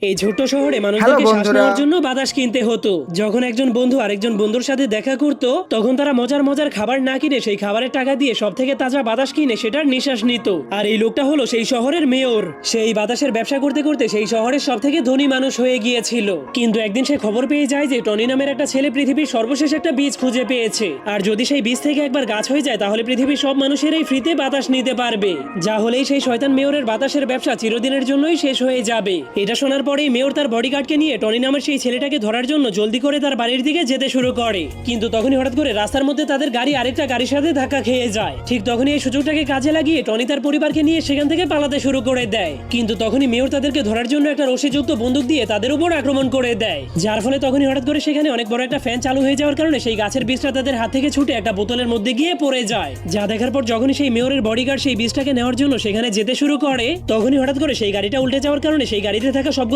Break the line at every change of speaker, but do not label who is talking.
এই ছোট্ট শহরে
হ্যালো
মানুষদেরকে শ্বাস
বন্ধুরা।
নেওয়ার জন্য বাতাস কিনতে হতো। যখন একজন বন্ধু আরেকজন বন্ধুর সাথে দেখা করত, তখন তারা মজার মজার খাবার না কিনে সেই খাবারের টাকা দিয়ে সব থেকে তাজা বাতাস কিনে সেটার নিঃশ্বাস নিত। আর এই লোকটা হলো সেই শহরের মেয়র। সেই বাতাসের ব্যবসা করতে করতে সেই শহরের সব থেকে ধনী মানুষ হয়ে গিয়েছিল। কিন্তু একদিন সে খবর পেয়ে যায় যে টনি নামের একটা ছেলে পৃথিবীর সর্বশেষ একটা বীজ খুঁজে পেয়েছে, আর যদি সেই বীজ থেকে একবার গাছ হয়ে যায় তাহলে পৃথিবীর সব মানুষেরাই ফ্রিতে বাতাস নিতে পারবে। যা হলেই সেই শয়তান মেয়রের বাতাসের ব্যবসা চিরদিনের জন্যই শেষ হয়ে যাবে। এটা শোনার পরেই মেয়র তার বডিগার্ডকে নিয়ে টনি নামের সেই ছেলেটাকে ধরার জন্য জলদি করে তার বাড়ির দিকে যেতে শুরু করে। কিন্তু তখনই হঠাৎ করে রাস্তার মধ্যে তাদের গাড়ি আরেকটা গাড়ির সাথে ধাক্কা খেয়ে যায়। ঠিক তখনই এই সুযোগটাকে কাজে লাগিয়ে টনি তার পরিবারকে নিয়ে সেখান থেকে পালাতে শুরু করে দেয়। কিন্তু তখনই মেয়র তাদেরকে ধরার জন্য একটা রশিযুক্ত বন্দুক দিয়ে তাদের উপর আক্রমণ করে দেয়, যার ফলে তখনই হঠাৎ করে সেখানে অনেক বড় একটা ফ্যান চালু হয়ে যাওয়ার কারণে সেই গাছের বীজটা তাদের হাত থেকে ছুটে একটা বোতলের মধ্যে গিয়ে পড়ে যায়। যা দেখার পর যখনই সেই মেয়রের বডিগার্ড সেই বীজটাকে নেওয়ার জন্য সেখানে যেতে শুরু করে, তখনই হঠাৎ করে সেই গাড়িটা উল্টে যাওয়ার কারণে সেই গাড়িতে থাকা সবগুলো